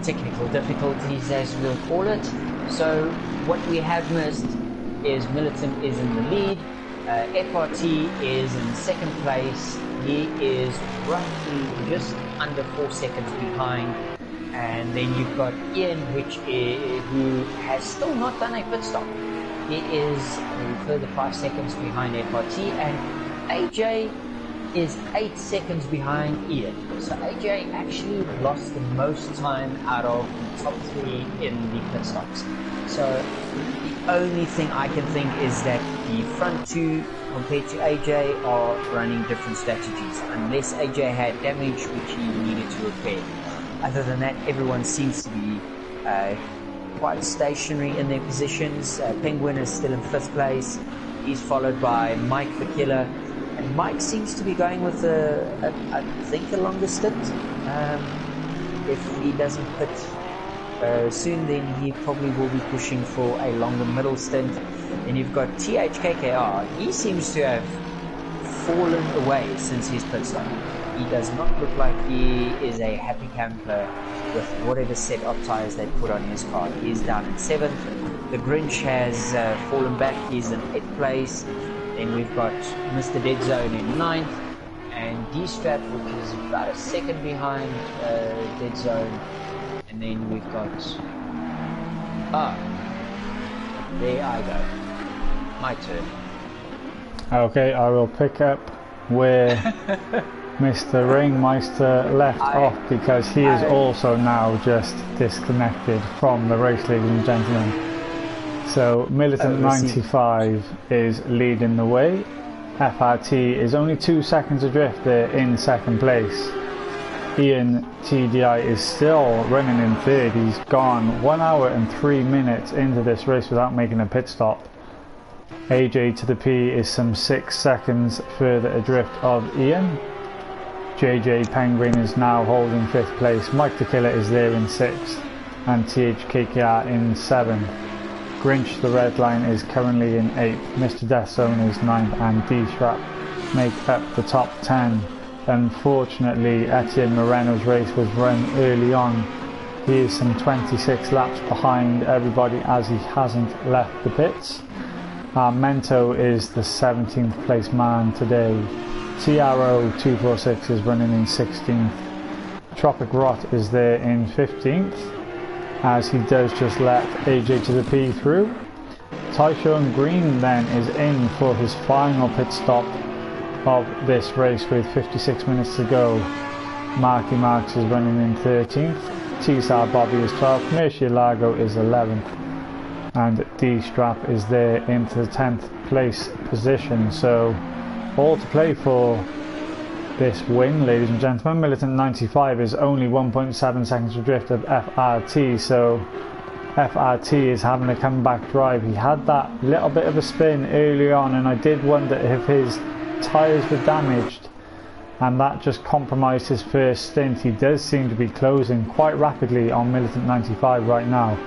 technical difficulties, as we'll call it. So what we have missed is Militant is in the lead, FRT is in second place. He is roughly just under 4 seconds behind, and then you've got Ian, who has still not done a pit stop. He is a further 5 seconds behind FRT, and AJ is 8 seconds behind Ian. So AJ actually lost the most time out of the top 3 in the pit stops. So the only thing I can think is that the front 2 compared to AJ are running different strategies, unless AJ had damage which he needed to repair. Other than that, everyone seems to be quite stationary in their positions. Penguin is still in 5th place. He's followed by Mike the Killer. And Mike seems to be going with I think a longer stint. If he doesn't pit soon, then he probably will be pushing for a longer middle stint. Then you've got THKKR. He seems to have fallen away since his pit stop. He does not look like he is a happy camper with whatever set of tyres they put on his car. He is down in 7th. The Grinch has fallen back. He's in 8th place. Then we've got Mr. Dead Zone in 9th, and D-Strap, which is about a second behind Dead Zone. And then we've got... there I go. My turn. Okay, I will pick up where Mr. Ringmeister left off, because he is also now just disconnected from the race, ladies and gentlemen. So Militant 95 is leading the way. FRT is only 2 seconds adrift there in second place. Ian TDI is still running in third. He's gone 1 hour and 3 minutes into this race without making a pit stop. AJ to the P is some 6 seconds further adrift of Ian. JJ Penguin is now holding 5th place. Mike the Killer is there in 6th, and THKKR in 7th. Grinch the Red Line is currently in 8th, Mr. Death Zone is 9th, and D-Strap make up the top 10. Unfortunately, Etienne Moreno's race was run early on. He is some 26 laps behind everybody as he hasn't left the pits. Mento is the 17th place man today. TRO246 is running in 16th. Tropic Rot is there in 15th, as he does just let AJ to the P through. Tyshawn Green then is in for his final pit stop of this race with 56 minutes to go. Marky Marks is running in 13th. T-Star Bobby is 12th. Murcielago is 11th. And D-Strap is there into the 10th place position. So all to play for this win, ladies and gentlemen. Militant 95 is only 1.7 seconds adrift of FRT, so FRT is having a comeback drive. He had that little bit of a spin early on, and I did wonder if his tyres were damaged, and that just compromised his first stint. He does seem to be closing quite rapidly on Militant 95 right now,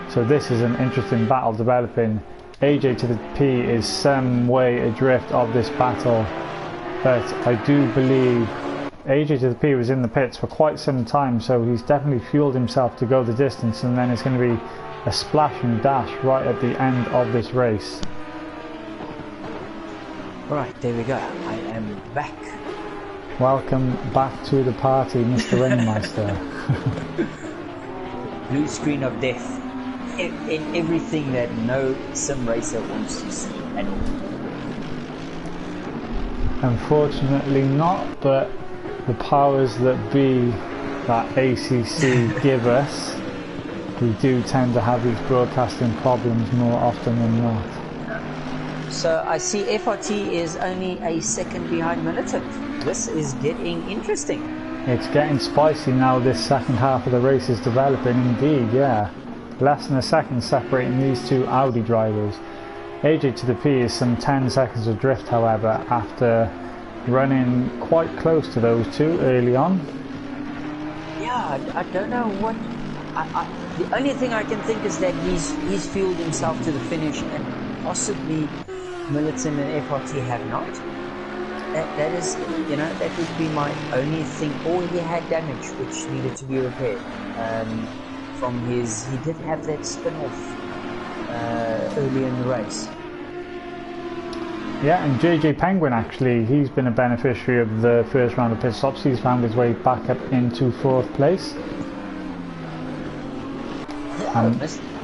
so this is an interesting battle developing. AJ to the P is some way adrift of this battle, but I do believe AJ to the P was in the pits for quite some time, so he's definitely fueled himself to go the distance, and then it's going to be a splash and dash right at the end of this race. Right, there we go. I am back. Welcome back to the party, Mr. Ringmeister. Blue screen of death. In everything that no sim racer wants to see at all. Unfortunately not, but the powers that be that ACC give us, we do tend to have these broadcasting problems more often than not. So I see FRT is only a second behind Militant. This is getting interesting. It's getting spicy now. This second half of the race is developing indeed, yeah. Less than a second separating these two Audi drivers. AJ to the P is some 10 seconds adrift, however, after running quite close to those two early on. Yeah, I don't know what... the only thing I can think is that he's fueled himself to the finish, and possibly Militant and FRT have not. That is, you know, that would be my only thing. Or he had damage which needed to be repaired. from his. He did have that spin-off early in the race. Yeah, and JJ Penguin actually, he's been a beneficiary of the first round of pit stops. He's found his way back up into 4th place. Yeah,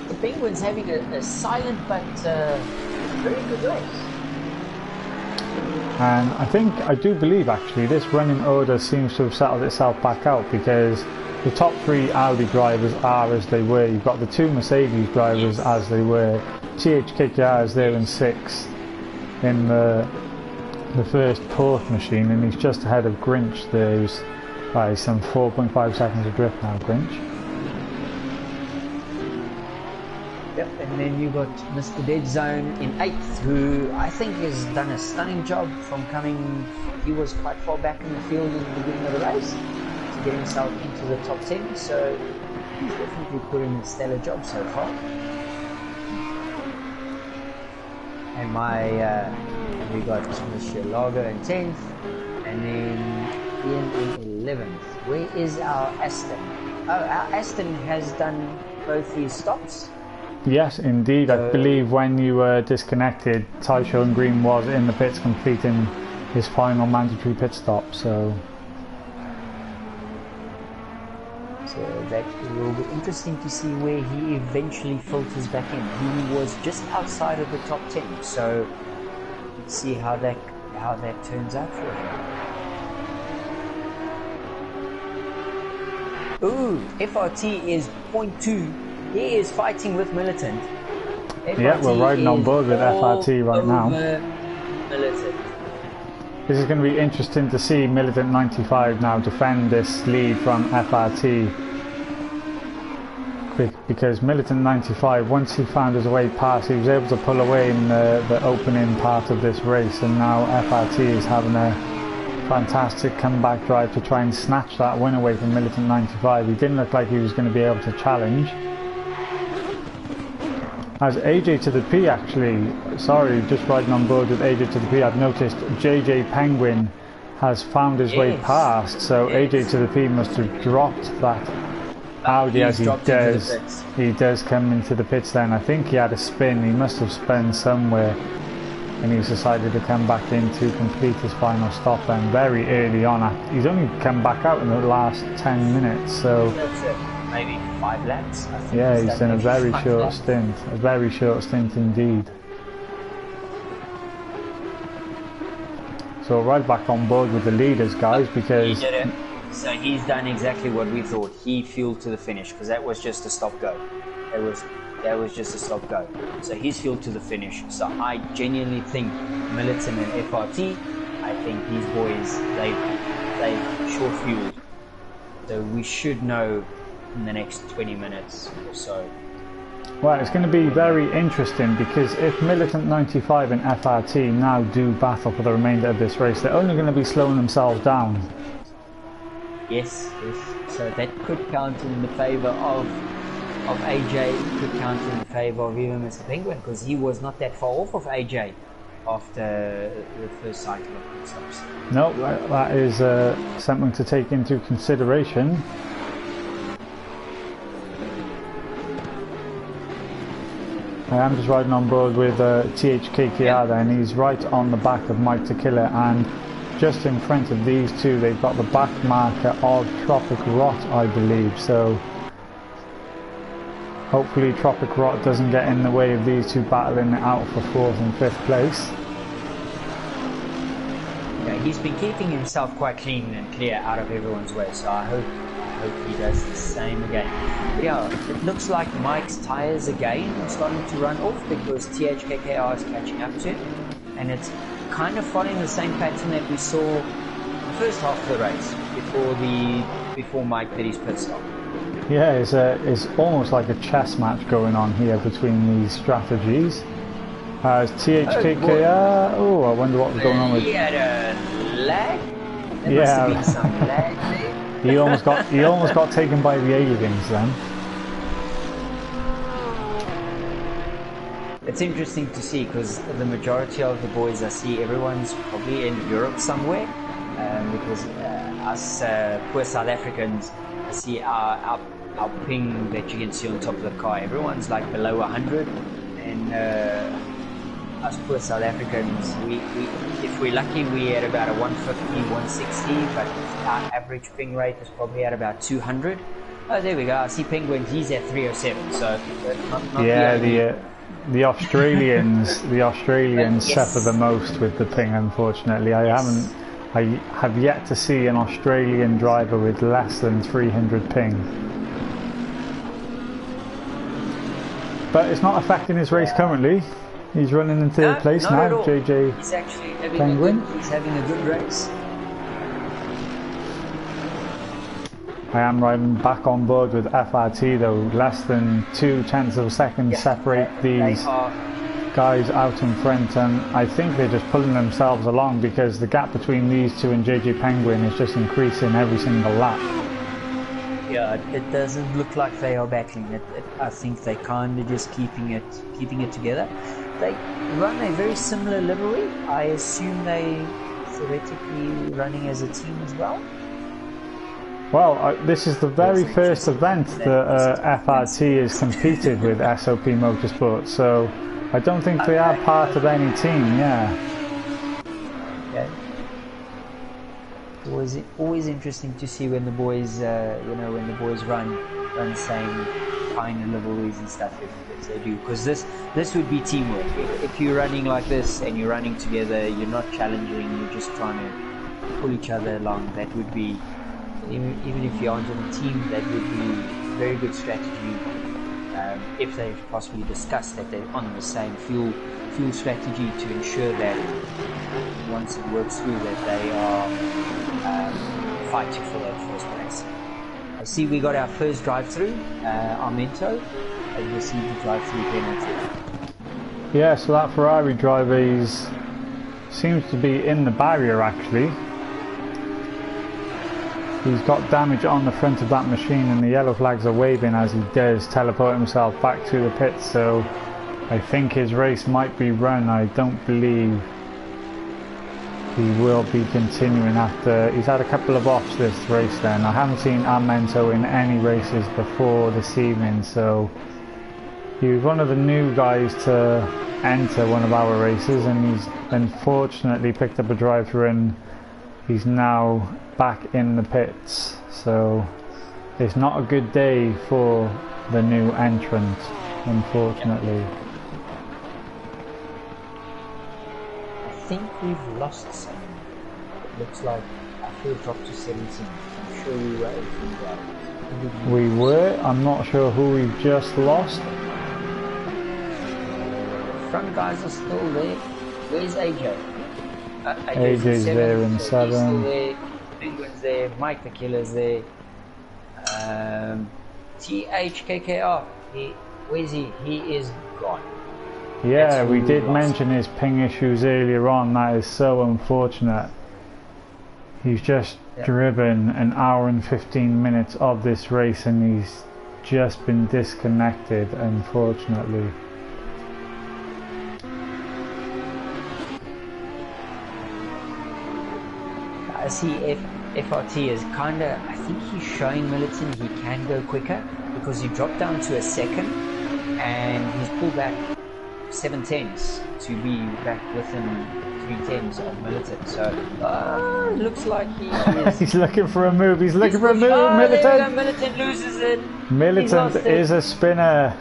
the Penguin's having a silent but very good race. And I do believe actually this running order seems to have settled itself back out, because the top 3 Audi drivers are as they were. You've got the 2 Mercedes drivers as they were. THKKR is there in 6th in the first Porsche machine, and he's just ahead of Grinch there, who's by some 4.5 seconds adrift now, Grinch. Yep, and then you got Mr. Dead Zone in 8th, who I think has done a stunning job from coming. He was quite far back in the field in the beginning of the race to get himself into the top 10, so he's definitely put in a stellar job so far. And we got Mr. Lager in 10th, and then Ian in 11th. Where is our Aston? Oh, our Aston has done both these stops. Yes, indeed. I believe when you were disconnected, Tyshawn Green was in the pits completing his final mandatory pit stop. So that will be interesting to see where he eventually filters back in. He was just outside of the top 10, so let's see how that turns out for him. Ooh, FRT is 0.2. He is fighting with Militant. Yeah, we're riding on board with FRT right now. Militant. This is going to be interesting to see Militant 95 now defend this lead from FRT, because Militant 95, once he found his way past, he was able to pull away in the opening part of this race, and now FRT is having a fantastic comeback drive to try and snatch that win away from Militant 95. He didn't look like he was going to be able to challenge. As AJ to the P actually, sorry, just riding on board with AJ to the P, I've noticed JJ Penguin has found his way past, so AJ to the P must have dropped that Audi as he does come into the pits then. I think he had a spin, he must have spun somewhere, and he's decided to come back in to complete his final stop then very early on. He's only come back out in the last 10 minutes, so that's it. Maybe 5 laps. I think yeah, he's done a very short stint. A very short stint indeed. So right back on board with the leaders, guys, because... He did it. So he's done exactly what we thought. He fueled to the finish, because that was just a stop-go. That was just a stop-go. So he's fueled to the finish. So I genuinely think Militant and FRT, I think these boys, they've short-fueled. So we should know in the next 20 minutes or so. Well, it's going to be very interesting, because if Militant 95 and FRT now do battle for the remainder of this race, they're only going to be slowing themselves down. Yes. So that could count in the favour of AJ, could count in the favour of even Mr. Penguin, because he was not that far off of AJ after the first cycle of pit stops. No, that is something to take into consideration. I am just riding on board with THKKR there, and he's right on the back of Mike Tequila, and just in front of these two they've got the back marker of Tropic Rot, I believe, so hopefully Tropic Rot doesn't get in the way of these two battling it out for 4th and 5th place. Yeah, he's been keeping himself quite clean and clear out of everyone's way, so I hope he does the same again. But yeah, it looks like Mike's tyres again are starting to run off, because THKKR is catching up to him, and it's kind of following the same pattern that we saw the first half of the race before Mike did his pit stop. Yeah, it's almost like a chess match going on here between these strategies. As THKKR, I wonder what was going on with. He had a lag. There must have been some lag there. He almost got taken by the aliens then. It's interesting to see, because the majority of the boys I see, everyone's probably in Europe somewhere, because us poor South Africans, I see our our ping that you can see on top of the car. Everyone's like below 100, and us poor South Africans, we if we're lucky, we at about a 150, 160, but our average ping rate is probably at about 200. Oh, there we go. I see Penguin. He's at 307. So not yeah, the Australians yes. suffer the most with the ping. Unfortunately, I have yet to see an Australian driver with less than 300 ping. But it's not affecting his race currently. He's running in third place now. JJ He's actually having Penguin. he's having a good race. I am riding back on board with FRT though. Less than 0.2 of a second separate these guys out in front, and I think they're just pulling themselves along because the gap between these two and JJ Penguin is just increasing every single lap. Yeah, it doesn't look like they are battling. I think they kind of just keeping it together. They run a very similar livery. I assume they theoretically running as a team as well. Well, this is the very first event that FRT has competed with SOP Motorsport, so I don't think they are part of any team. Yeah. Okay. Always interesting to see when the boys, when the boys run the same kind of liveries and stuff if they do, because this would be teamwork. If you're running like this and you're running together, you're not challenging, you're just trying to pull each other along. That would be, even if you aren't on a team, that would be very good strategy. If they've possibly discussed that they're on the same fuel strategy to ensure that once it works through that they are fighting for that first place. I see we got our first drive-through. Armento has received a drive-through penalty. Yeah, so that Ferrari driver seems to be in the barrier actually. He's got damage on the front of that machine and the yellow flags are waving as he does teleport himself back to the pits, so I think his race might be run. I don't believe he will be continuing after he's had a couple of offs this race then. I haven't seen Armento in any races before this evening, so he was one of the new guys to enter one of our races, and he's unfortunately picked up a drive-through and he's now back in the pits, so it's not a good day for the new entrant, unfortunately. I think we've lost some. It looks like our field dropped to 17. I'm sure we were 18 drivers. We were. I'm not sure who we've just lost. Front guys are still there. Where's AJ? AJ's there in 7. He's still there. Penguin's there. Mike the Killer's there. THKKR. Where's he? He is gone. Yeah, we did mention his ping issues earlier on. That is so unfortunate. He's just driven an hour and 15 minutes of this race and he's just been disconnected, unfortunately. I see FRT is kind of, I think he's showing Militant he can go quicker because he dropped down to a second and he's pulled back 7 tenths to be back within 3 tenths of Militant. So it looks like he is. He's looking for a move. He's looking for a move. Militant. Militant loses it. Militant is a spinner.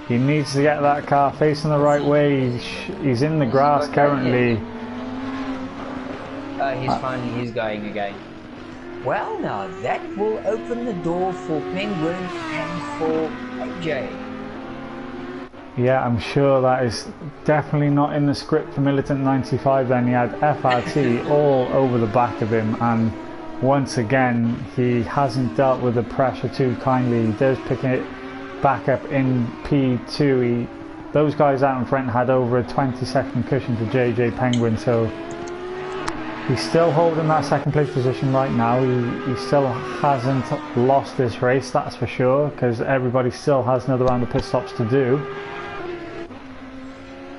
He needs to get that car facing the right way. He's in the grass currently. He's going again. Well, now that will open the door for Penguin and for AJ. Yeah, I'm sure that is definitely not in the script for Militant 95 then. He had FRT all over the back of him, and once again he hasn't dealt with the pressure too kindly. He does pick it back up in P2. Those guys out in front had over a 20-second cushion to JJ Penguin, so he's still holding that second place position right now. He still hasn't lost this race, that's for sure, because everybody still has another round of pit stops to do.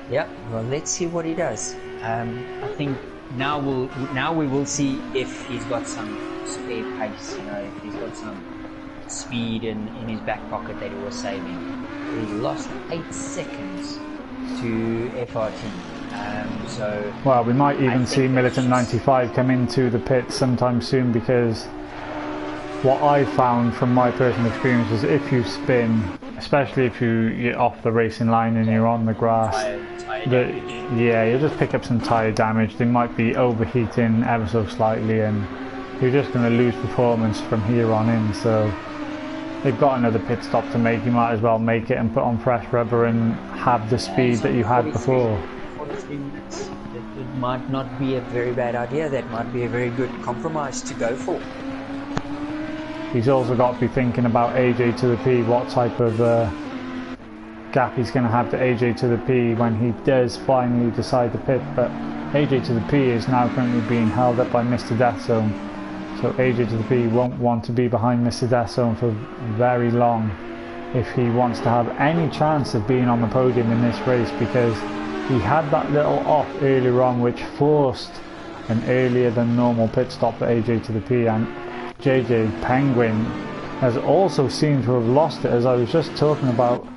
Yep, well, let's see what he does. I think now we will see if he's got some spare pace, you know, if he's got some speed in his back pocket that he was saving. He lost 8 seconds to FRT. So well, we might even see Militant 95 come into the pit sometime soon, because what I found from my personal experience is if you spin, especially if you're off the racing line and you're on the grass, you'll just pick up some tyre damage. They might be overheating ever so slightly, and you're just going to lose performance from here on in. So they've got another pit stop to make. You might as well make it and put on fresh rubber and have the speed that you had before. 43 minutes. It might not be a very bad idea. That might be a very good compromise to go for. He's also got to be thinking about AJ to the P, what type of gap he's going to have to AJ to the P when he does finally decide to pit. But AJ to the P is now currently being held up by Mr. Death Zone. So AJ to the P won't want to be behind Mr. Death Zone for very long if he wants to have any chance of being on the podium in this race, because he had that little off earlier on which forced an earlier than normal pit stop for AJ to the P, and JJ Penguin has also seemed to have lost it. As I was just talking about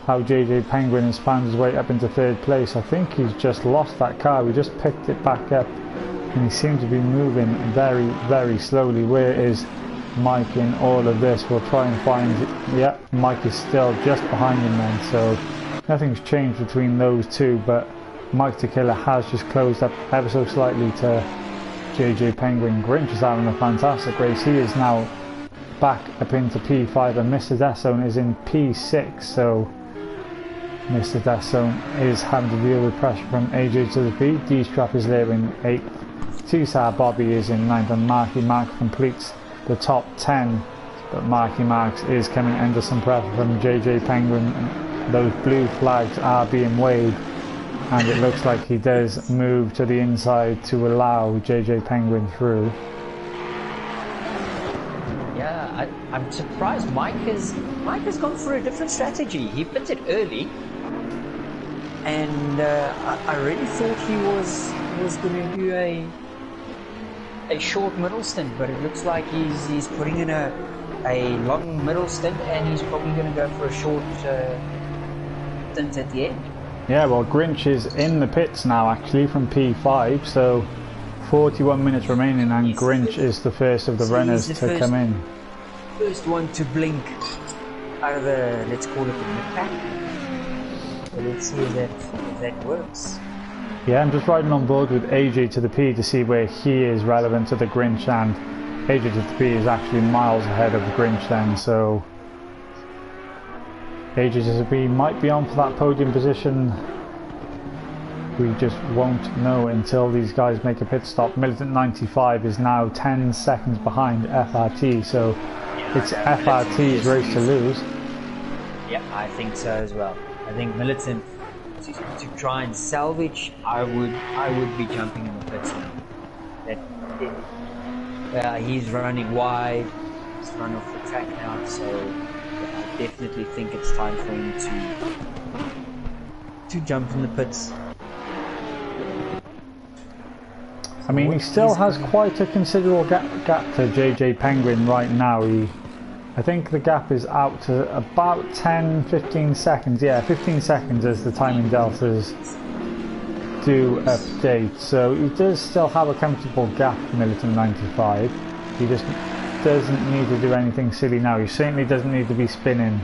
how JJ Penguin has found his way up into 3rd place, I think he's just lost that car. We just picked it back up and he seems to be moving very, very slowly. Where is Mike in all of this? We'll try and find it. Yeah, Mike is still just behind him then, so nothing's changed between those two, but Mike Tequila has just closed up ever so slightly to JJ Penguin. Grinch is having a fantastic race. He is now back up into P5 and Mr. Death Zone is in P6, so Mr. Death Zone is having to deal with pressure from AJ to the P. D-Strap is there in 8th. T-Star Bobby is in 9th, and Marky Mark completes the top 10, but Marky Marks is coming under some pressure from JJ Penguin. Those blue flags are being waved, and it looks like he does move to the inside to allow JJ Penguin through. Yeah, I'm surprised Mike has gone for a different strategy. He pitted early, and I really thought he was going to do a short middle stint, but it looks like he's putting in a long middle stint, and he's probably going to go for a short stint at the end. Yeah, well, Grinch is in the pits now actually from P5, so 41 minutes remaining, and Grinch is the first of the runners to come in. First one to blink out of the, let's call it the mid-pack. So let's see if that works. Yeah, I'm just riding on board with AJ to the P to see where he is relevant to the Grinch, and AJ to the P is actually miles ahead of the Grinch then, so AJ to the P might be on for that podium position. We just won't know until these guys make a pit stop. Militant 95 is now 10 seconds behind FRT, so it's FRT's race to lose. Yeah, I think so as well. I think Militant to try and salvage, I would be jumping in the pits now. He's running wide, he's run off the track now, so I definitely think it's time for him to jump in the pits. I mean, he still has quite a considerable gap to JJ Penguin right now. I think the gap is out to about 10-15 seconds. Yeah, 15 seconds as the timing deltas do update. So he does still have a comfortable gap, Militant 95. He just doesn't need to do anything silly now. He certainly doesn't need to be spinning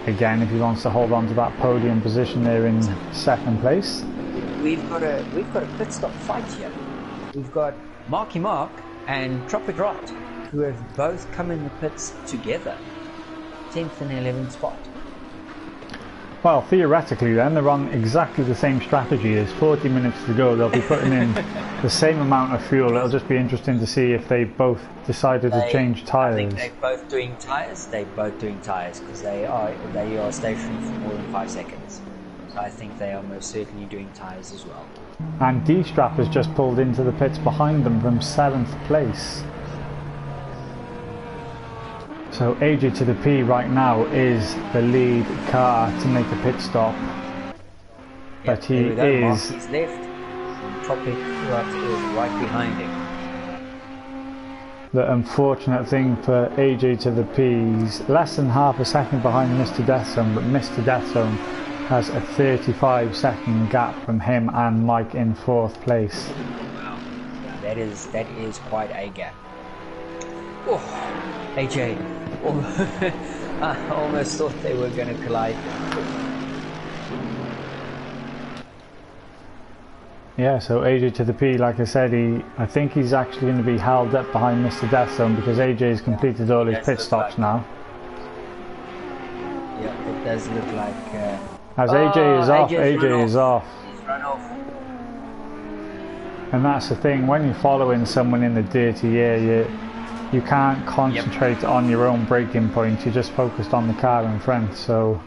again if he wants to hold on to that podium position there in 2nd place. We've got a pit stop fight here. We've got Marky Mark and Tropic Rot, who have both come in the pits together. 10th and 11th spot. Well, theoretically then, they're on exactly the same strategy. There's 40 minutes to go. They'll be putting in the same amount of fuel. It'll just be interesting to see if they both decided to change tyres. I think they're both doing tyres. They're both doing tyres because they are stationary for more than 5 seconds. So I think they are most certainly doing tyres as well. And D-Strap has just pulled into the pits behind them from 7th place. So AJ to the P right now is the lead car to make a pit stop. But he is... He's left, and Tropic Rot is right behind him. the unfortunate thing for AJ to the P, he's less than half a second behind Mr. Death Zone, but Mr. Death Zone has a 35-second gap from him and Mike in 4th place. Wow, that is quite a gap. Oh, AJ, I almost thought they were going to collide. Yeah, so AJ to the P, like I said, I think he's actually going to be held up behind Mr. Death Zone because AJ's completed all his pit stops now. Yeah, it does look like... As AJ is off, AJ is off. He's run off. And that's the thing, when you're following someone in the dirty air, you can't concentrate on your own braking point, you're just focused on the car in front. So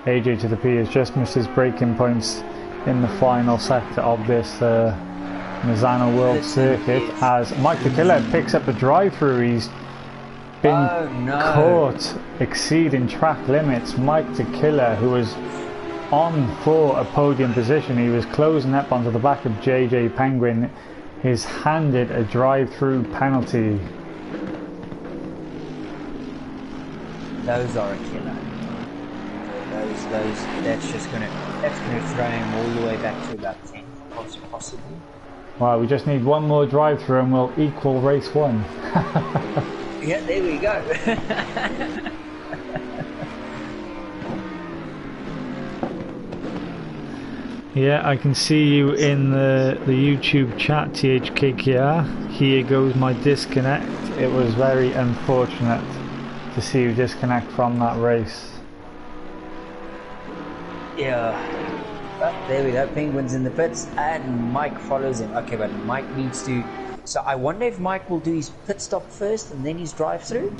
AJ to the P has just missed his braking points in the final sector of this Misano World Circuit as Mike the Killer picks up the drive-through. He's been caught exceeding track limits. Mike the Killer, who was on for a podium position, he was closing up onto the back of JJ Penguin, is handed a drive-through penalty. Those are a killer. That's gonna throw him all the way back to about 10, possibly. Well, we just need one more drive-through and we'll equal race 1. Yeah, there we go. Yeah, I can see you in the YouTube chat, THKKR. Here goes my disconnect. It was very unfortunate to see you disconnect from that race. Yeah, but there we go. Penguin's in the pits and Mike follows him. Okay, but Mike needs to... So I wonder if Mike will do his pit stop first and then his drive-through?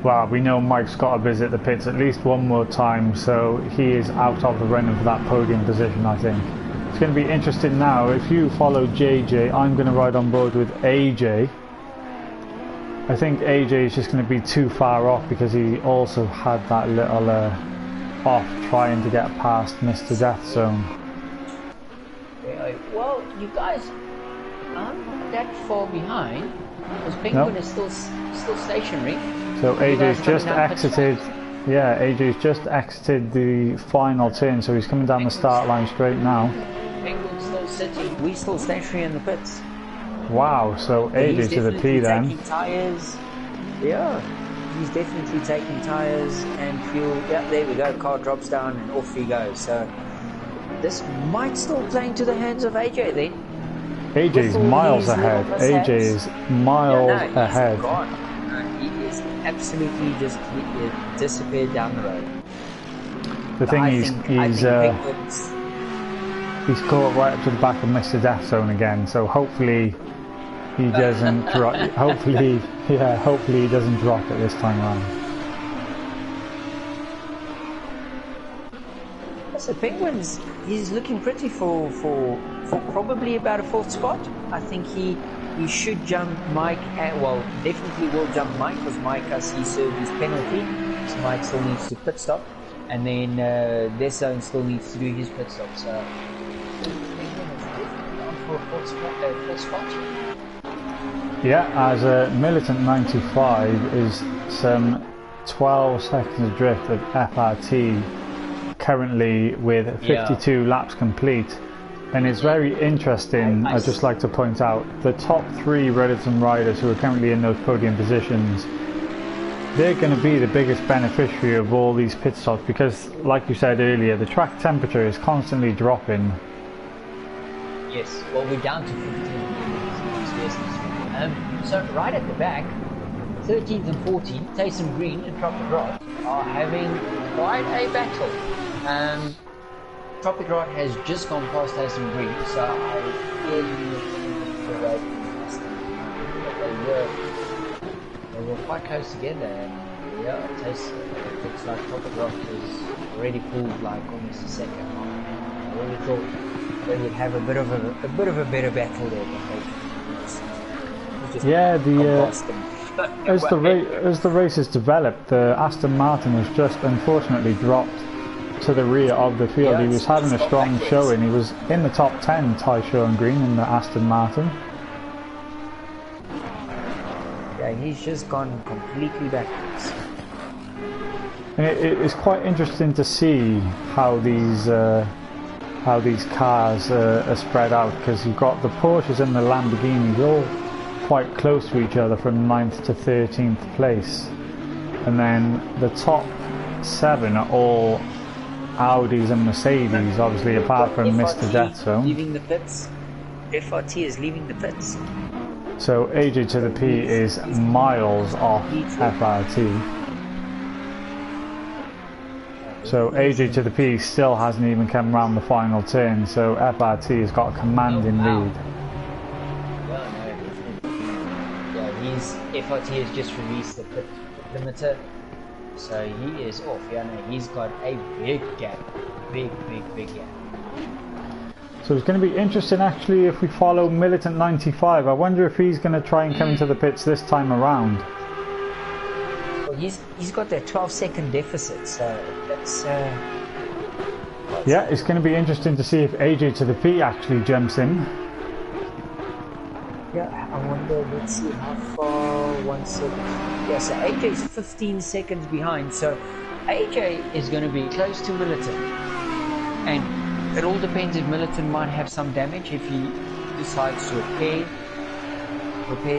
Well, we know Mike's got to visit the pits at least one more time, so he is out of the running for that podium position, I think. It's going to be interesting now. If you follow JJ, I'm going to ride on board with AJ. I think AJ is just going to be too far off because he also had that little off trying to get past Mr. Death Zone. Well, you guys aren't that far behind because Penguin is still stationary. So AJ's just exited. Yeah, AJ's just exited the final turn, so he's coming down the start line straight now. Penguin's still sitting. We still stationary in the pits. Wow, so AJ to the P then. Taking tires. Yeah, he's definitely taking tires and fuel. Yeah, there we go. Car drops down and off he goes. So this might still play into the hands of AJ then. AJ's miles ahead. AJ is miles ahead. He is absolutely just disappeared down the road. The thing is, he's caught right up to the back of Mr. Death Zone again. So hopefully he doesn't drop. Hopefully he doesn't drop it this time around. So Penguin's, he's looking pretty for probably about a 4th spot. I think he should jump Mike, well, definitely will jump Mike because Mike, as he served his penalty, so Mike still needs to pit stop, and then this zone still needs to do his pit stop. So Penguin is definitely on for a 4th spot. Yeah, as a Militant 95 is some 12 seconds adrift of FRT, currently with 52 laps complete. And it's very interesting, I'd just like to point out, the top 3 Redditon riders who are currently in those podium positions, they're going to be the biggest beneficiary of all these pit stops because, like you said earlier, the track temperature is constantly dropping. Yes, well, we're down to 15. So right at the back, 13th and 14th, Taysom Green and Tropic Rod are having quite a battle. Tropic Rod has just gone past Taysom Green, so I feel they were quite close together. And yeah, Taysom looks like Tropic Rod is already pulled like almost a second. I really thought they would have a bit of a better battle there, but as the race has developed, the Aston Martin has just unfortunately dropped to the rear of the field. He was having a strong showing. He was in the top 10, Ty Sean Green in the Aston Martin. he's just gone completely backwards. And it's quite interesting to see how these cars are spread out, because you've got the Porsches and the Lamborghinis all quite close to each other from 9th to 13th place, and then the top 7 are all Audis and Mercedes, obviously, apart from Mr. Death Zone. Leaving the pits. FRT is leaving the pits. So AJ to the P is miles off FRT. So AJ to the P still hasn't even come round the final turn, so FRT has got a commanding lead. Yeah, FRT has just released the pit limiter, so he is off. Yeah, no, he's got a big gap, big gap. So it's going to be interesting actually if we follow Militant 95. I wonder if he's going to try and come into the pits this time around. Well, he's got that 12-second deficit, so that's yeah, it's going to be interesting to see if AJ to the P actually jumps in. Yeah, I wonder, let's see how far, 1 second. Yeah, so AJ's 15 seconds behind, so AJ is going to be close to Militant. And it all depends if Militant might have some damage, if he decides to repair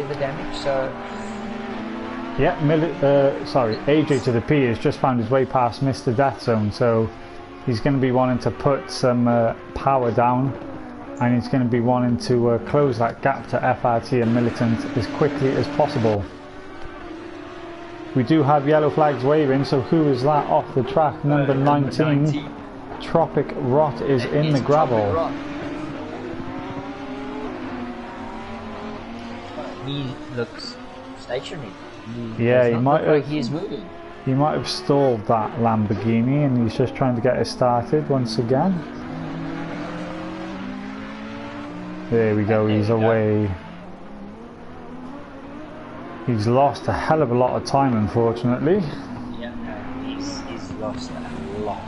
the damage, so... Yeah, AJ to the P has just found his way past Mr. Death Zone, so he's going to be wanting to put some power down, and he's going to be wanting to close that gap to FRT and Militant as quickly as possible. We do have yellow flags waving, so who is that off the track? Number 19. Tropic Rot is in the gravel. He looks stationary. Yeah, he might have. He is moving. He might have stalled that Lamborghini, and he's just trying to get it started once again. There we go. He's away. He's lost a hell of a lot of time, unfortunately. Yeah, no, he's lost a lot.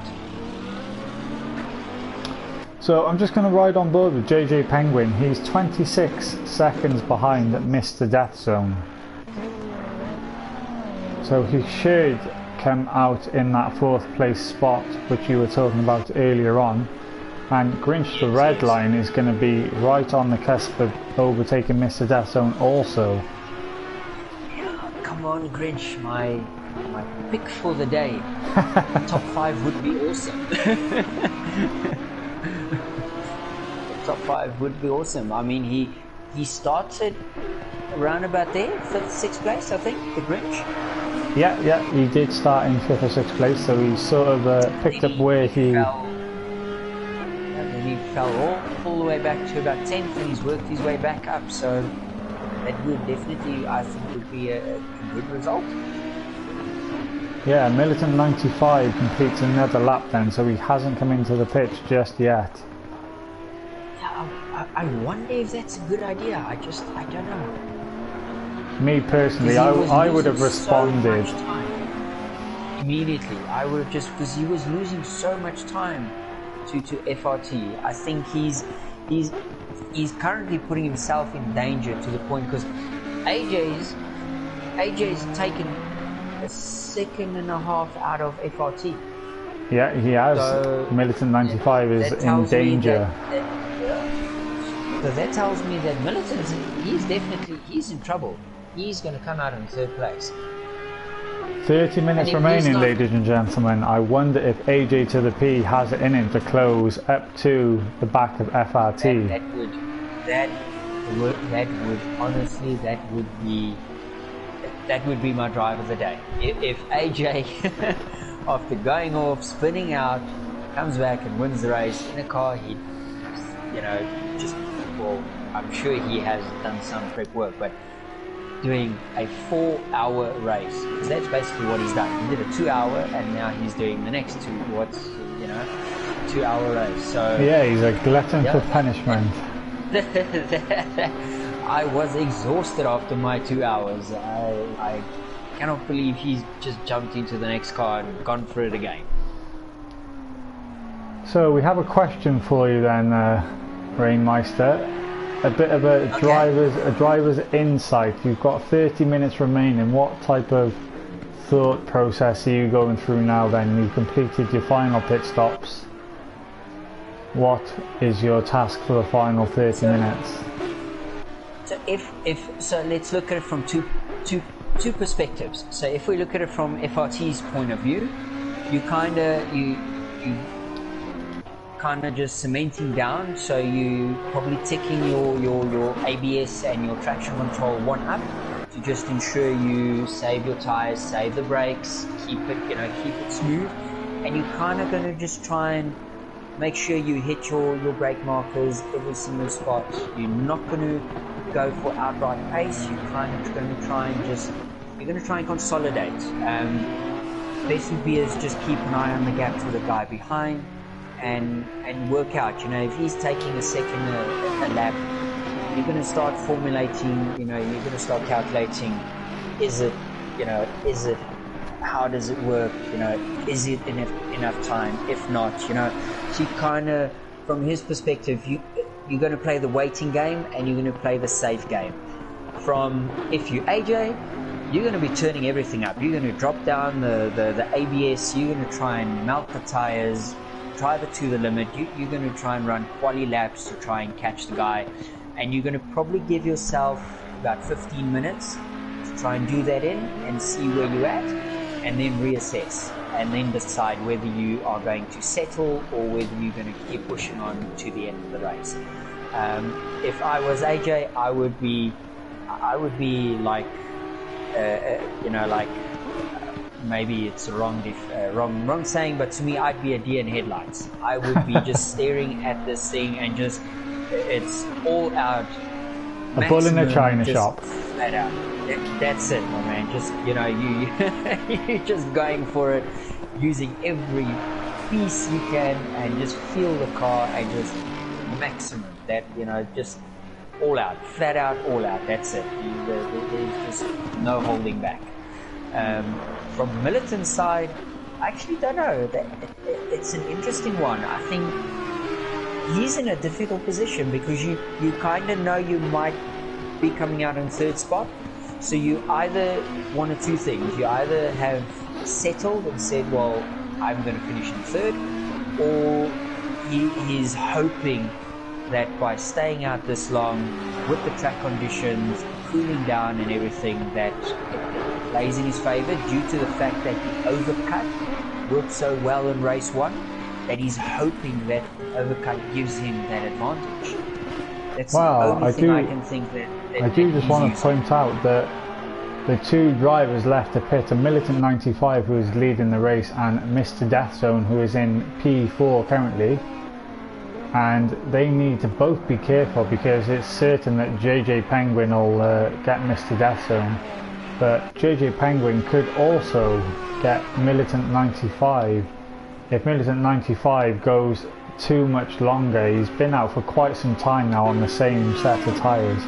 So I'm just going to ride on board with JJ Penguin. He's 26 seconds behind Mr. Death Zone. So he should come out in that 4th place spot which you were talking about earlier on. And Grinch the Red Line is going to be right on the cusp of overtaking Mr. Death Zone also. Yeah, come on Grinch, my pick for the day. Top 5 would be awesome. Top 5 would be awesome. I mean, he started around about there, 5th, 6th place, I think, the Grinch. Yeah, he did start in 5th or 6th place, so he sort of picked up where he... And he fell all the way back to about 10th, and he's worked his way back up, so that would definitely, I think, would be a good result. Yeah, Militant 95 completes another lap then, so he hasn't come into the pitch just yet. I wonder if that's a good idea. I don't know. Me personally, I would have responded immediately. I would have just, because he was losing so much time to FRT. I think he's currently putting himself in danger to the point, because AJ's taken a second and a half out of FRT. Yeah, he has. So Militant 95 is in danger. So that tells me that Militant, he's in trouble. He's going to come out in 3rd place. 30 minutes remaining, ladies and gentlemen. I wonder if AJ to the P has it in him to close up to the back of FRT. That would be my drive of the day. If AJ, after going off, spinning out, comes back and wins the race in a car, well, I'm sure he has done some prep work, but doing a 4-hour race, because that's basically what he's done. He did a 2-hour, and now he's doing the next 2-hour race. So yeah, he's a glutton for punishment. I was exhausted after my 2 hours. I cannot believe he's just jumped into the next car and gone for it again. So we have a question for you then, Rainmeister. a bit of a driver's insight. You've got 30 minutes remaining. What type of thought process are you going through now then? You've completed your final pit stops. What is your task for the final 30 minutes? So let's look at it from two perspectives. So if we look at it from FRT's point of view, you kind of just cementing down, so you probably ticking your ABS and your traction control one up to just ensure you save your tires, save the brakes, keep it smooth, and you're kind of going to just try and make sure you hit your brake markers every single spot. You're not going to go for outright pace. You're kind of going to try and consolidate. Best would be is just keep an eye on the gap to the guy behind and work out. If he's taking a second a lap, you're going to start formulating. You're going to start calculating. Is it? How does it work? Is it enough time? If not, so you kind of, from his perspective, you're going to play the waiting game and you're going to play the safe game. If you're AJ, you're going to be turning everything up. You're going to drop down the ABS. You're going to try and melt the tires, drive it to the limit. You're going to try and run quali laps to try and catch the guy, and you're going to probably give yourself about 15 minutes to try and do that in and see where you're at, and then reassess and then decide whether you are going to settle or whether you're going to keep pushing on to the end of the race. If I was AJ, I would be like, maybe it's a wrong saying, but to me, I'd be a deer in headlights. I would be just staring at this thing and just, it's all out. A bull in a china shop. Flat out. That's it, my man. Just, you're just going for it, using every piece you can, and just feel the car and just maximum that, just all out, flat out, all out. That's it. There's just no holding back. From Militant's side, I actually don't know. It's an interesting one. I think he's in a difficult position because you kind of know you might be coming out in third spot. So you either, one or two things, you either have settled and said, well, I'm going to finish in third, or he's hoping that by staying out this long with the track conditions, cooling down and everything, that it plays in his favor due to the fact that the overcut worked so well in race one, that he's hoping that overcut gives him that advantage. That's the only thing I can think that I do just want to point out that the two drivers left to pit are Militant 95, who is leading the race, and Mr. Death Zone, who is in P4 currently. And they need to both be careful because it's certain that JJ Penguin will get Mr. Death Zone. But JJ Penguin could also get Militant 95 if Militant 95 goes too much longer. He's been out for quite some time now on the same set of tyres.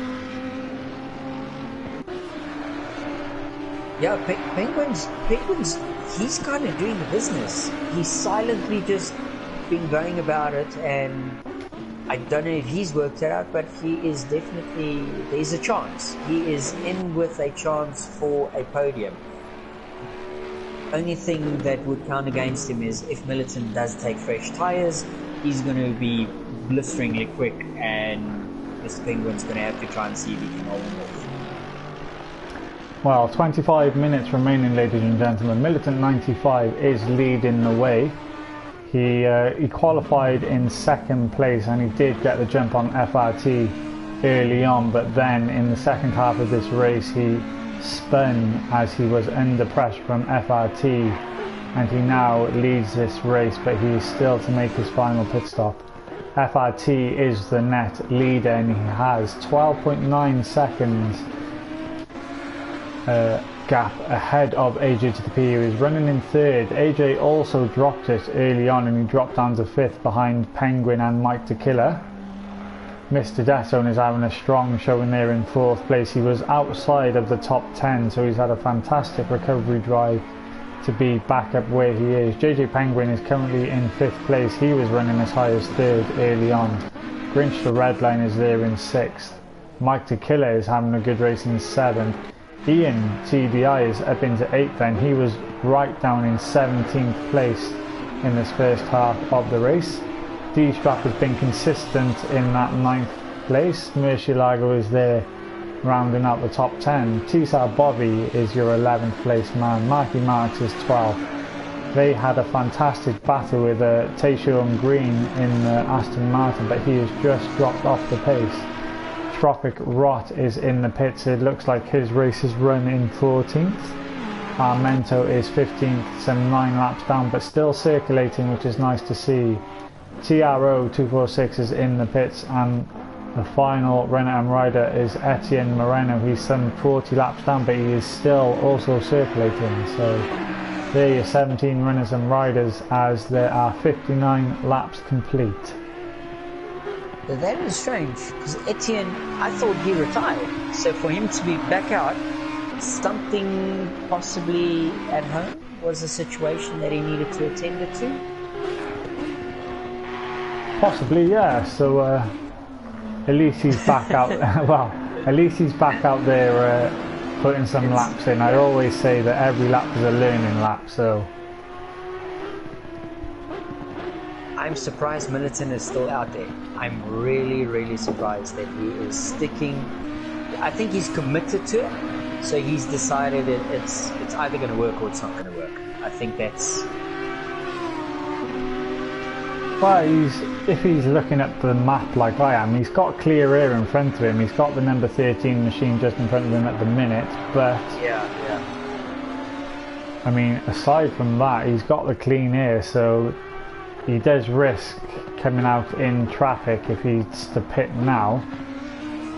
Yeah, Penguin's he's kind of doing the business. He's silently just been going about it, and I don't know if he's worked it out, but he is definitely, there's a chance. He is in with a chance for a podium. Only thing that would count against him is if Militant does take fresh tyres, he's going to be blisteringly quick, and Mr. Penguin's going to have to try and see if he can hold him off. Well, 25 minutes remaining, ladies and gentlemen. Militant 95 is leading the way. He qualified in second place, and he did get the jump on FRT early on, but then in the second half of this race he spun as he was under pressure from FRT, and he now leads this race, but he is still to make his final pit stop. FRT is the net leader, and he has 12.9 seconds gap ahead of AJ to the P, who is running in third. AJ also dropped it early on, and he dropped down to fifth behind Penguin and Mike the Killer. Mr. Death Zone is having a strong showing there in fourth place. He was outside of the top 10, so he's had a fantastic recovery drive to be back up where he is. JJ Penguin is currently in fifth place. He was running as high as third early on. Grinch the Redline is there in 6th. Mike the Killer is having a good race in 7th. Ian TDI is up into 8th, and he was right down in 17th place in this first half of the race. D-Strap has been consistent in that 9th place. Murcielago is there rounding out the top 10. T-Sar Bobby is your 11th place man. Marky Marks is 12th. They had a fantastic battle with Tayshaun Green in Aston Martin, but he has just dropped off the pace. Tropic Rot is in the pits. It looks like his race is run in 14th. Armento is 15th, some 9 laps down, but still circulating, which is nice to see. TRO 246 is in the pits, and the final runner and rider is Etienne Moreno. He's some 40 laps down, but he is still also circulating. So there are your 17 runners and riders, as there are 59 laps complete. That is strange, because Etienne, I thought he retired. So for him to be back out, something possibly at home was a situation that he needed to attend to? Possibly, yeah. So at least he's back out. Well, at least he's back out there putting some laps in. I always say that every lap is a learning lap, so... I'm surprised Militant is still out there. I'm really surprised that he is sticking. I think he's committed to it, so he's decided it's either going to work or it's not going to work. I think that's... Well, if he's looking at the map like I am, he's got clear air in front of him. He's got the number 13 machine just in front of him at the minute, but... Yeah. I mean, aside from that, he's got the clean air, so... He does risk coming out in traffic if he's to pit now.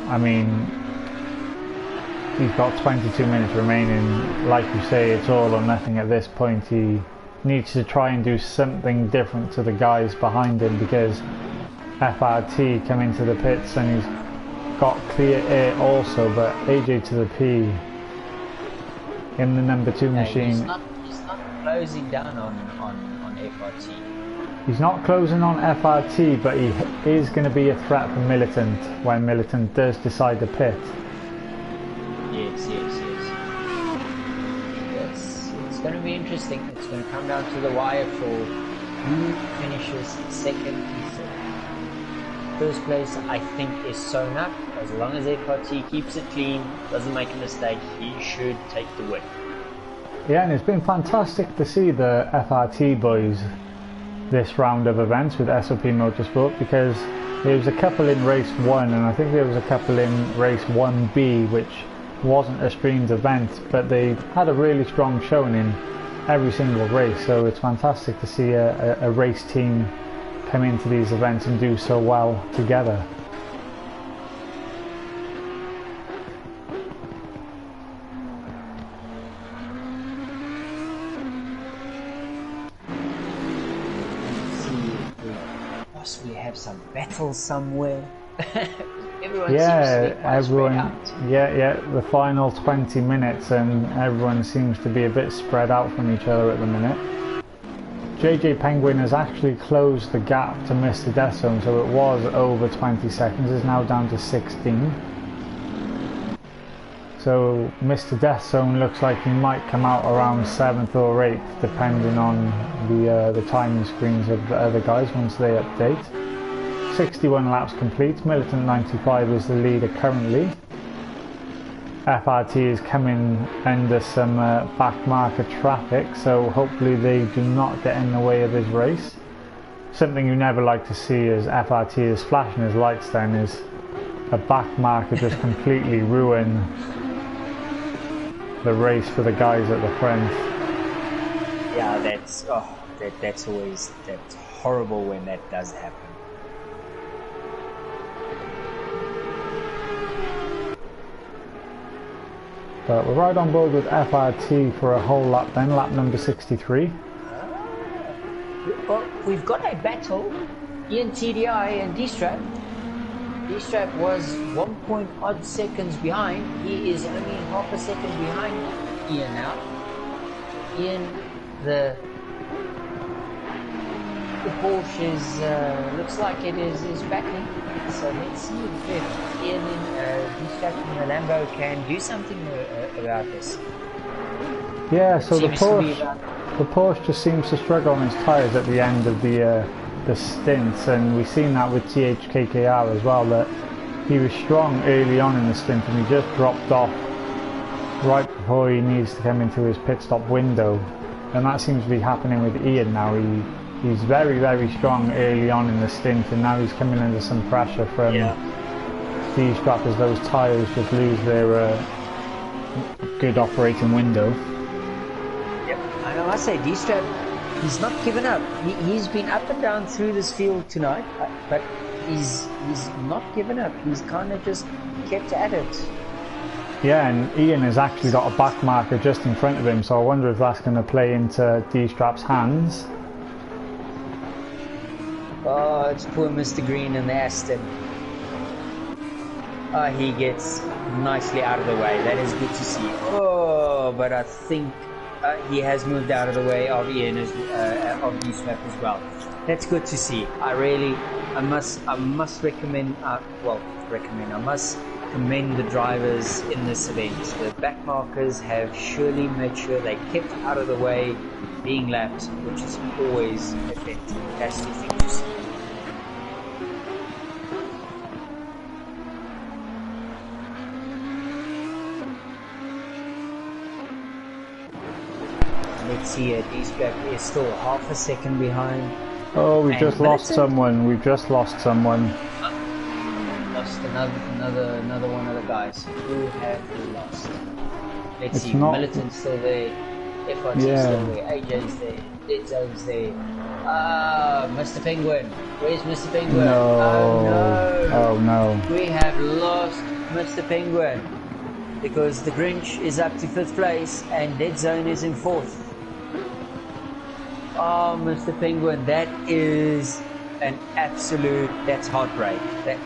I mean, he's got 22 minutes remaining. Like you say, it's all or nothing at this point. He needs to try and do something different to the guys behind him, because FRT come into the pits and he's got clear air also, but AJ to the P in the number 2 machine. He's not closing down on FRT. He's not closing on FRT, but he is going to be a threat for Militant when Militant does decide to pit. Yes. It's going to be interesting. It's going to come down to the wire for who finishes second and third. First place, I think, is sewn up. As long as FRT keeps it clean, doesn't make a mistake, he should take the win. Yeah, and it's been fantastic to see the FRT boys this round of events with Sop Motorsport, because there was a couple in race 1 and I think there was a couple in race 1B which wasn't a streamed event, but they had a really strong showing in every single race, so it's fantastic to see a race team come into these events and do so well together. Possibly have some battles somewhere. Everyone the final 20 minutes and everyone seems to be a bit spread out from each other at the minute. JJ Penguin has actually closed the gap to Mr. Death Zone, so it was over 20 seconds, it's now down to 16. So Mr. Death Zone looks like he might come out around 7th or 8th, depending on the timing screens of the other guys once they update. 61 laps complete. Militant 95 is the leader currently. FRT is coming under some back marker traffic, so hopefully they do not get in the way of his race. Something you never like to see is FRT is flashing his lights then, is a back marker just completely ruin the race for the guys at the front. Yeah, that's horrible when that does happen. But we're right on board with FRT for a whole lap then, lap number 63. Well, we've got a battle. Ian TDI and D-Strap. D-Strap was 1 seconds behind. He is only half a second behind Ian now. Ian, the the Porsche is looks like it is battling. So let's see if Ian distracting the Lambo can do something about this. Yeah, so the Porsche just seems to struggle on his tyres at the end of the stints, and we've seen that with THKKR as well, that he was strong early on in the stint and he just dropped off right before he needs to come into his pit stop window, and that seems to be happening with Ian now. He's very, very strong early on in the stint, and now he's coming under some pressure from these straps as those tyres just lose their good operating window. Yep, I must say, D-Strap, he's not given up. He's been up and down through this field tonight, but he's not given up. He's kind of just kept at it. Yeah, and Ian has actually got a back marker just in front of him, so I wonder if that's going to play into D-Strap's hands. Oh, it's poor Mr. Green and the Aston. Oh, he gets nicely out of the way. That is good to see. Oh, but I think he has moved out of the way of Ian of D-Strap as well. That's good to see. I must commend the drivers in this event. The back markers have surely made sure they kept out of the way, being lapped, which is always a fantastic thing to see. Let's see, D-Strap is still half a second behind. Oh, we've just lost someone. We've just lost someone. Lost another one of the guys. Who have we lost? Let's see. Militant's still there. FRT's still there. AJ's there. Dead Zone's there. Mr. Penguin. Where's Mr. Penguin? No. Oh no. Oh no. We have lost Mr. Penguin because the Grinch is up to 5th place and Dead Zone is in 4th. Oh, Mr. Penguin, that is an absolute, that's heartbreak. That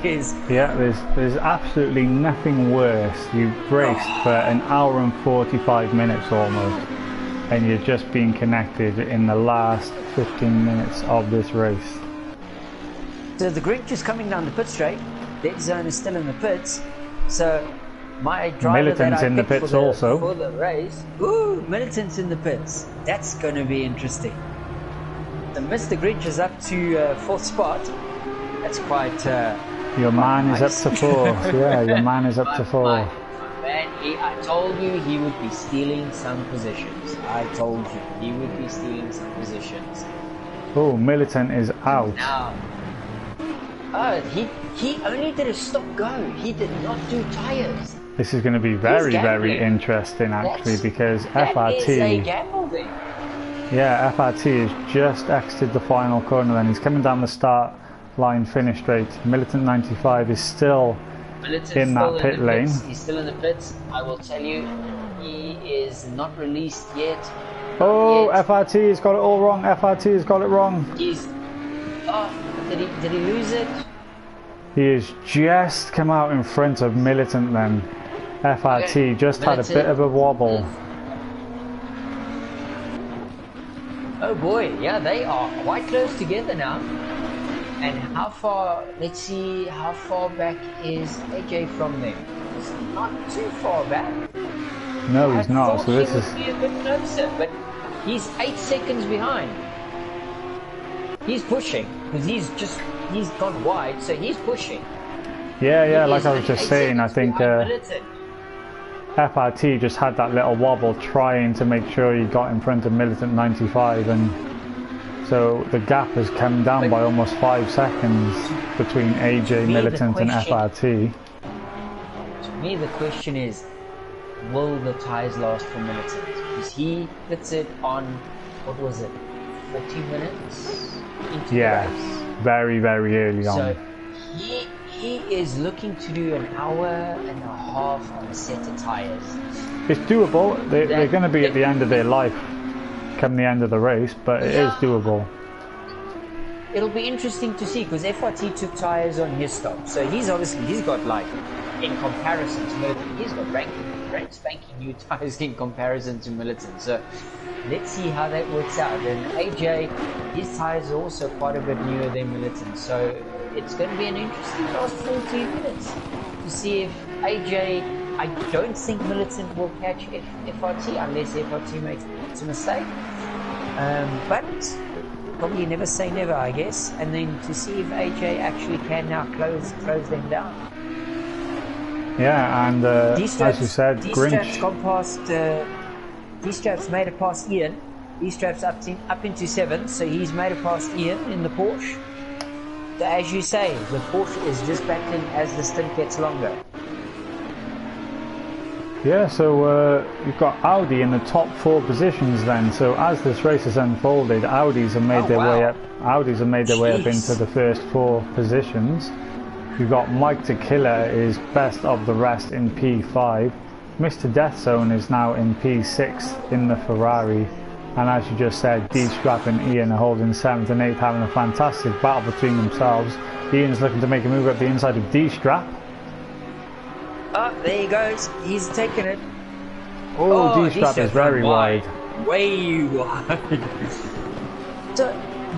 is. Yeah, there's absolutely nothing worse. You've raced for an hour and 45 minutes almost, and you're just being connected in the last 15 minutes of this race. So the Grinch is coming down the pit straight. Dead Zone is still in the pits. So my driver Militant's that I in the picked pits for the, also. for the race. Ooh, Militant's in the pits. That's going to be interesting. So Mr. Grinch is up to 4th spot. That's quite. Your man is nice. up to 4th. Yeah, your man is up to 4th. Man, I told you he would be stealing some positions. I told you he would be stealing some positions. Oh, Militant is out. Now, he only did a stop go. He did not do tires. This is going to be very, very interesting actually, because that is a FRT. gamble then. Yeah, FRT has just exited the final corner, and he's coming down the start line, finish straight. Militant 95 is still in that pit lane. He's still in the pits. I will tell you, he is not released yet. Oh, FRT has got it all wrong. FRT has got it wrong. He's. Oh, did he lose it? He has just come out in front of Militant then. FRT just had a bit of a wobble. Oh boy, yeah, they are quite close together now. And how far, let's see, how far back is AJ from them? It's not too far back. No, he's not, so this is... He would be a bit closer, but he's 8 seconds behind. He's pushing, because he's gone wide, so he's pushing. Yeah, like I was just saying, I think Militant. FRT just had that little wobble trying to make sure he got in front of Militant 95, and so the gap has come down by almost 5 seconds between AJ, Militant and FRT. To me the question is, will the tyres last for Militant? Because he hits it on, what was it, 40 minutes into the race? Very, very early on. So he is looking to do an hour and a half on a set of tyres. It's doable. They're going to be at the end of their life come the end of the race, but it is doable. It'll be interesting to see, because FRT took tyres on his stop, so he's got like, in comparison to Murphy, he's got ranking. brand spanking new tires in comparison to Militant. So let's see how that works out. And AJ, his tires are also quite a bit newer than Militant. So it's going to be an interesting last 14 minutes to see if AJ, I don't think Militant will catch FRT unless FRT makes a mistake. But probably never say never, I guess. And then to see if AJ actually can now close them down. Yeah, and as you said, D-Strap's gone past. D-Strap's made it past Ian. D-Strap's up into 7th, so he's made it past Ian in the Porsche. So as you say, the Porsche is just battling as the stint gets longer. Yeah, so you've got Audi in the top 4 positions then. So as this race has unfolded, Audis have made their way up. Audis have made their way up into the first 4 positions. You've got Mike Tequila is best of the rest in P5. Mr. Death Zone is now in P6 in the Ferrari. And as you just said, D-Strap and Ian are holding 7th and 8th, having a fantastic battle between themselves. Ian's looking to make a move up the inside of D-Strap. Oh, there he goes. He's taken it. Oh, D-Strap is very wide. Way wide. So,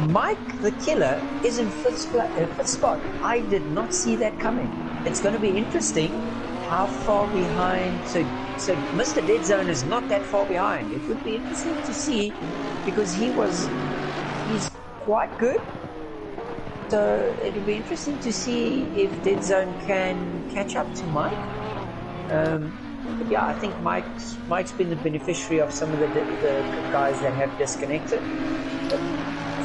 Mike the Killer is in 5th spot. I did not see that coming. It's going to be interesting how far behind. So Mr. Dead Zone is not that far behind. It would be interesting to see because he's quite good. So it'll be interesting to see if Dead Zone can catch up to Mike. But yeah, I think Mike's been the beneficiary of some of the guys that have disconnected. But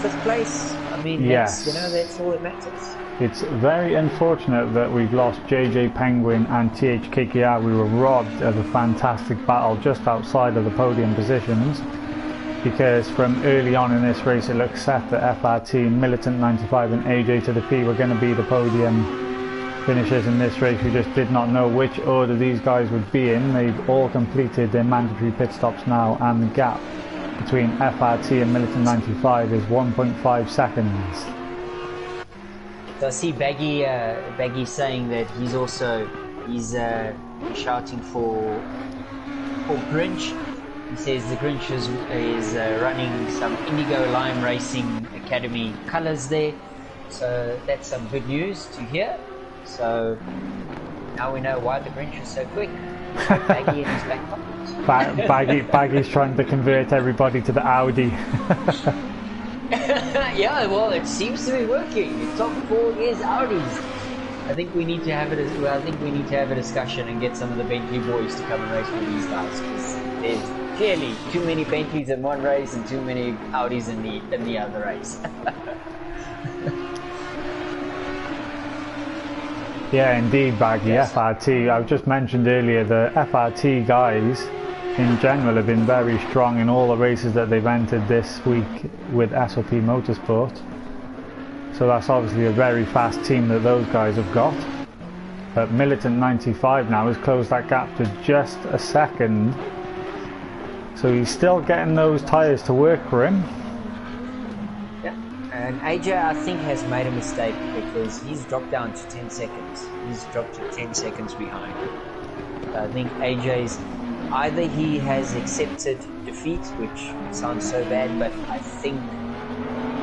5th place, I mean, yes. That's all that matters. It's very unfortunate that we've lost JJ Penguin and THKKR. We were robbed of a fantastic battle just outside of the podium positions, because from early on in this race it looked set that FRT, Militant 95 and AJ to the P were going to be the podium finishers in this race. We just did not know which order these guys would be in. They've all completed their mandatory pit stops now, and the gap between FRT and Militant 95 is 1.5 seconds. So I see Baggy saying that he's shouting for Grinch. He says the Grinch is running some Indigo Lime Racing Academy colours there. So that's some good news to hear. So now we know why the Grinch is so quick. Baggy in his back pocket. Baggy's trying to convert everybody to the Audi. Yeah, well, it seems to be working. The top 4 is Audis. I think we need to have a discussion and get some of the Bentley boys to come and race with these guys, because there's clearly too many Bentleys in one race and too many Audis in the other race. Yeah, indeed, Baggy. Yes. FRT. I've just mentioned earlier the FRT guys in general have been very strong in all the races that they've entered this week with Sop Motorsport. So that's obviously a very fast team that those guys have got. But Militant 95 now has closed that gap to just a second. So he's still getting those tyres to work for him. Yeah, and AJ I think has made a mistake because he's dropped down to 10 seconds. He's dropped to 10 seconds behind. I think AJ's either he has accepted defeat, which sounds so bad, but I think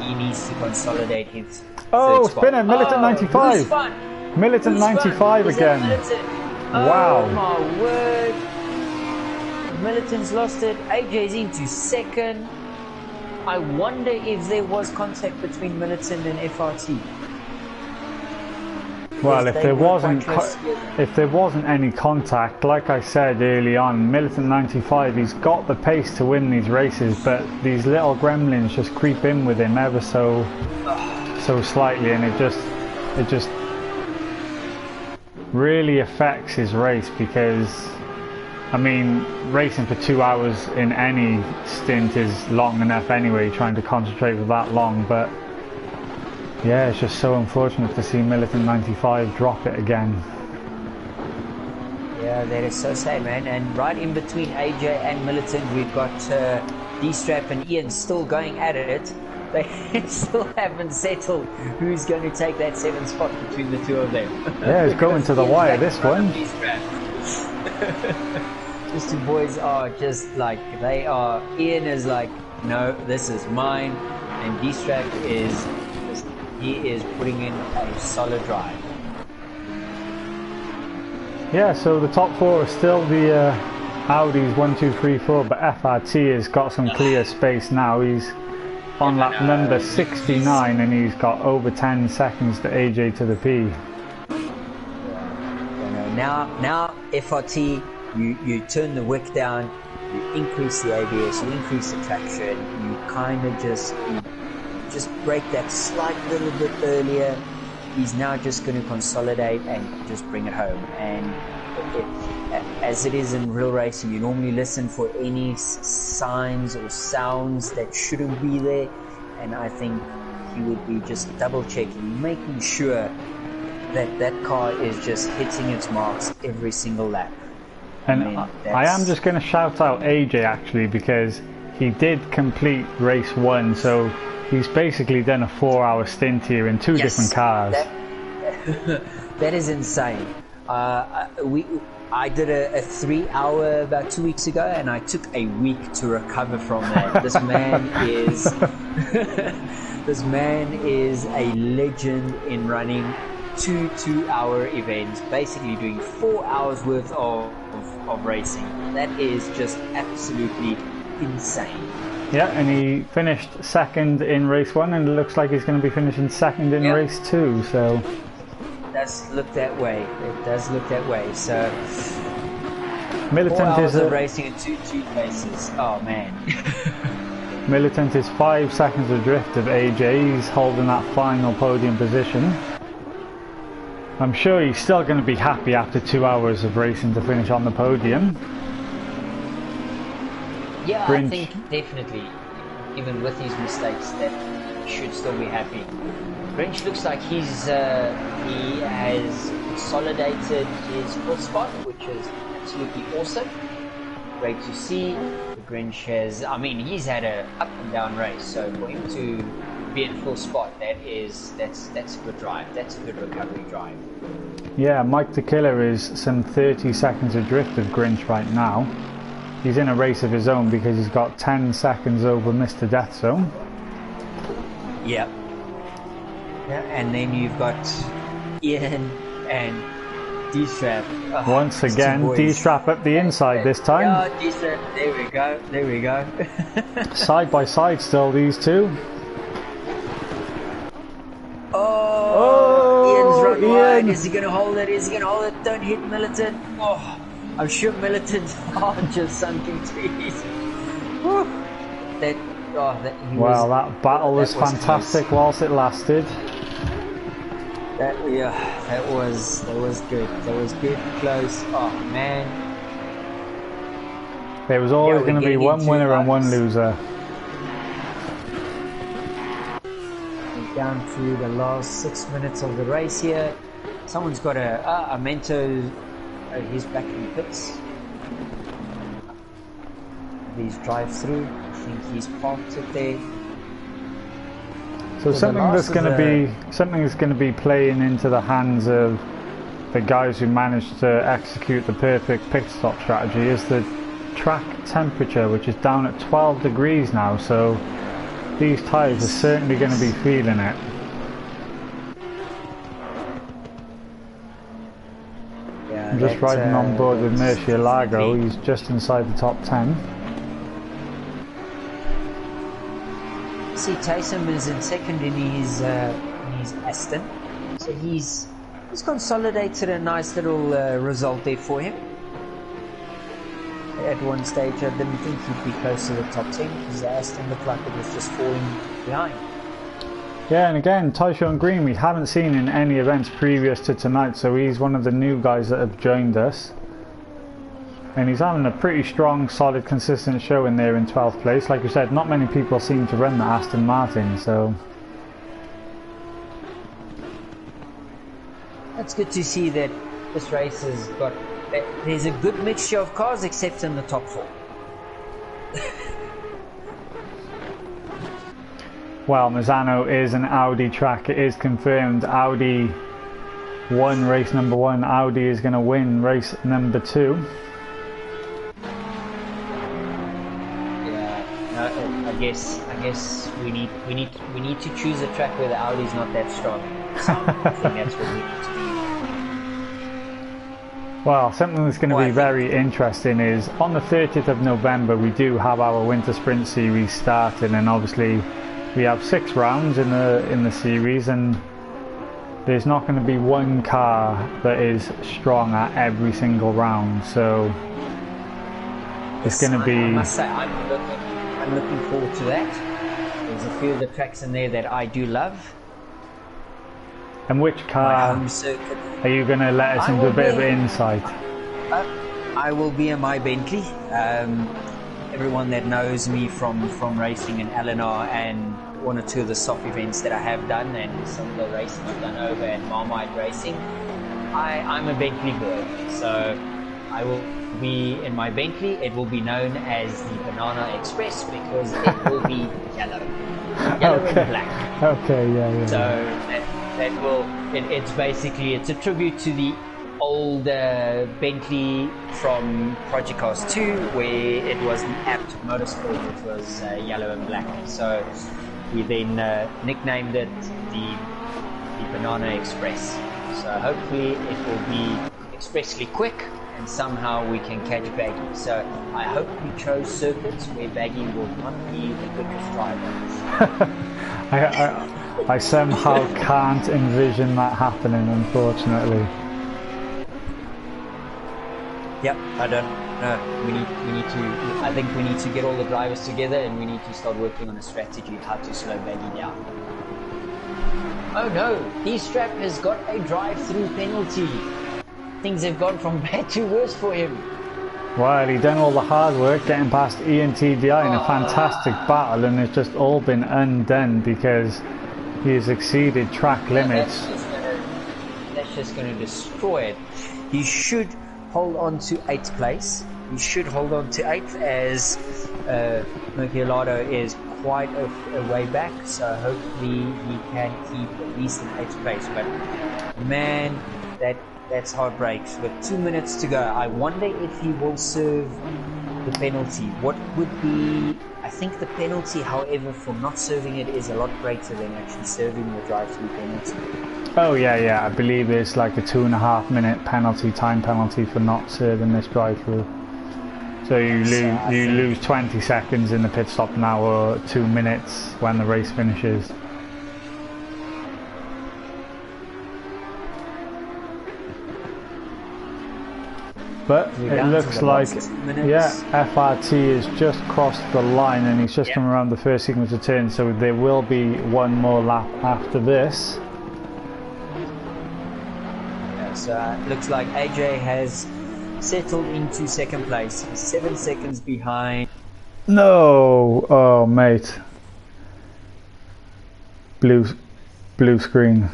he needs to consolidate his third spot. Spinner, Militant 95. Militant 95 again. Wow. Oh my word. Militant's lost it. AJ's into 2nd. I wonder if there was contact between Militant and FRT. Well, if there wasn't any contact, like I said early on, Militant 95, he's got the pace to win these races, but these little gremlins just creep in with him ever so slightly, and it just really affects his race, because I mean, racing for 2 hours in any stint is long enough anyway, trying to concentrate for that long, but yeah, it's just so unfortunate to see Militant 95 drop it again. Yeah, that is so sad, man. And right in between AJ and Militant, we've got D-Strap and Ian still going at it. They still haven't settled who's going to take that 7th spot between the two of them. Yeah, it's going to the wire, this one. These two boys are just like, they are, Ian is like, no, this is mine, and D-Strap is, he is putting in a solid drive. Yeah, so the top four are still the Audis 1, 2, 3, 4, but FRT has got some clear space now. He's on lap number 69 and he's got over 10 seconds to AJ to the P. Now FRT, you turn the wick down, you increase the ABS, you increase the traction, you kind of just break that slight little bit earlier. He's now just going to consolidate and just bring it home. And as it is in real racing, you normally listen for any signs or sounds that shouldn't be there. And I think he would be just double checking, making sure that that car is just hitting its marks every single lap. And I am just going to shout out AJ actually, because he did complete race 1, so he's basically done a 4-hour stint here in 2 different cars. That is insane. I did a 3-hour about 2 weeks ago, and I took a week to recover from that. This man is this man is a legend in running 2-hour events, basically doing 4 hours worth of racing. That is just absolutely insane. Yeah, and he finished second in race 1, and it looks like he's going to be finishing second in race 2, so... It does look that way. It does look that way, so... Militant 4 hours is of racing in two places. Oh, man. Militant is 5 seconds adrift of AJ. He's holding that final podium position. I'm sure he's still going to be happy after 2 hours of racing to finish on the podium. Yeah, Grinch. I think definitely, even with his mistakes, that he should still be happy. Grinch looks like he has consolidated his full spot, which is absolutely awesome. Great to see. The Grinch has, I mean, he's had a up and down race, so for him to be in full spot, that's a good drive. That's a good recovery drive. Yeah, Mike the Killer is some 30 seconds adrift of Grinch right now. He's in a race of his own because he's got 10 seconds over Mr. Death Zone. Yep. Yeah, and then you've got Ian and D-Strap. Once again, D-Strap up the inside this time. Yeah, D-Strap, there we go. Side by side still, these two. Ian's run wide. Is he going to hold it? Don't hit Militant. Oh, I'm sure Militant's heart just sunk into his. That battle was fantastic close. Whilst it lasted. That was good. That was good, close. Oh man. There was always going to be one winner and one loser. We're down to the last 6 minutes of the race here. Someone's got a Mento. He's back in the pits. He's drive through. I think he's parked it there. So something that's going to be playing into the hands of the guys who managed to execute the perfect pit stop strategy is the track temperature, which is down at 12 degrees now. So these tyres are certainly going to be feeling it. I'm just riding on board with Murcielago. He's just inside the top 10. See, Taysom is in second in his Aston, so he's consolidated a nice little result there for him. At one stage, I didn't think he'd be close to the top 10 because the Aston looked like it was just falling behind. Yeah, and again, Tyshawn Green we haven't seen in any events previous to tonight, so he's one of the new guys that have joined us. And he's having a pretty strong, solid, consistent show in there in 12th place. Like you said, not many people seem to run the Aston Martin, so... That's good to see that this race has got... There's a good mixture of cars except in the top 4. Well, Misano is an Audi track. It is confirmed. Audi won race number 1. Audi is going to win race number 2. I guess we need to choose a track where the Audi's not that strong. So I think that's what we need to do. Well, something that's going to be very interesting is on the 30th of November we do have our Winter Sprint Series starting, and obviously we have 6 rounds in the series, and there's not going to be one car that is strong at every single round, so it's going to be... I must say, I'm looking forward to that. There's a few of the tracks in there that I do love. And which car are you going to let us into a bit of insight? I will be in my Bentley. Everyone that knows me from racing in Eleanor and 1 or 2 of the Sop events that I have done, and some of the races I've done over at Marmite Racing, I'm a Bentley boy, so I will be in my Bentley. It will be known as the Banana Express because it will be yellow and black. Okay, yeah. So that will, it's basically, it's a tribute to the old Bentley from Project Cars 2, where it was the Apt Motorsport, which was yellow and black. So we then nicknamed it the Banana Express. So hopefully it will be expressly quick, and somehow we can catch Baggy. So I hope we chose circuits where Baggy will not be the quickest driver. I somehow can't envision that happening, unfortunately. Yep, I don't know. We need to. I think we need to get all the drivers together, and we need to start working on a strategy how to slow Baggy down. Oh no, D-Strap has got a drive-through penalty. Things have gone from bad to worse for him. Well, he done all the hard work getting past ENTDI in a fantastic battle, and it's just all been undone because he has exceeded track limits. That's just going to destroy it. He should hold on to 8th place. He should hold on to 8th, as Merculado is quite a way back, so hopefully he can keep at least in 8th place. But man, that's heartbreaks. With 2 minutes to go, I wonder if he will serve the penalty. What would be... I think the penalty, however, for not serving it is a lot greater than actually serving the drive-through penalty. Oh yeah, I believe it's like a 2.5 minute penalty, time penalty for not serving this drive-through. So you lose 20 seconds in the pit stop now, or 2 minutes when the race finishes. But it looks like, yeah, FRT has just crossed the line, and he's just come around the first sequence of turns, so there will be one more lap after this. Yeah, so it looks like AJ has settled into 2nd place. He's 7 seconds behind. No! Oh, mate. Blue screen.